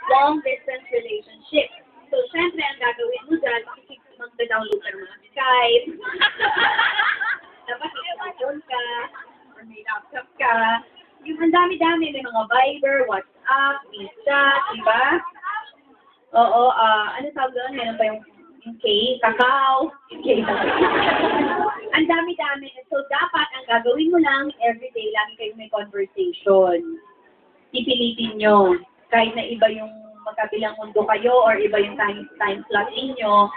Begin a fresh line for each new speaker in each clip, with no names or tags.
long distance relationship. So, syempre, ang gagawin mo dyan, mag-download ka ng mga Skype, dapat may phone ka, or may laptop ka. Yung ang dami-dami, may mga Viber, WhatsApp, WeChat, diba? Oo, ano tawag doon? Meron pa yung K, Kakao, yung K, ang dami-dami. So, dapat, ang gagawin mo lang, everyday, lagi kayong may conversation. Pipilitin nyo. Kahit na iba yung magkabilang mundo kayo or iba yung time slot ninyo,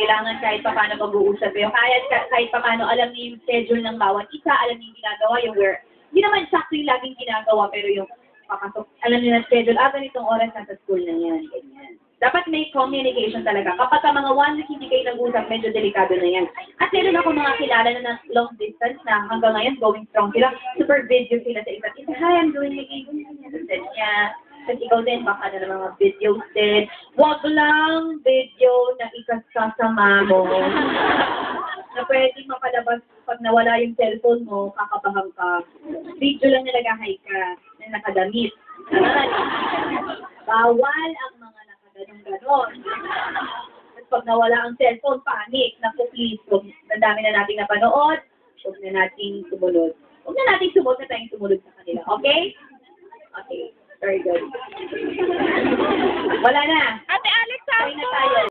kailangan kahit pa paano mag-uusap kayo. Kahit pa paano alam niyo yung schedule ng bawat isa, alam niyo yung ginagawa, yung where. Hindi naman sakto yung laging ginagawa, pero yung papasok, alam niyo na schedule, ganitong oras nasa school na yan, ganyan. Dapat may communication talaga. Kapag sa mga 1 week hindi kayo nag-usap, medyo delikado na yan. At meron ako mga kilala na long distance na hanggang ngayon going strong sila. Super video sila sa isa't isa. Hi, I'm doing again. Send niya. At ikaw din, baka na ng mga videos din. Huwag lang video na ikasasama mo. Na pwedeng mapalabas pag nawala yung cellphone mo, kakabahan ka. Video lang na nag-hi ka na nakadamit. Bawal ang mga nakaganon-ganon. At pag nawala ang cellphone, panic. Naku, please, ang dami na nating napanood, huwag na nating sumunod. Huwag na nating sumunod na tayong sumunod sa kanila. Okay? Okay. Very good. Wala na.
Ate Alex,
Try na tayo.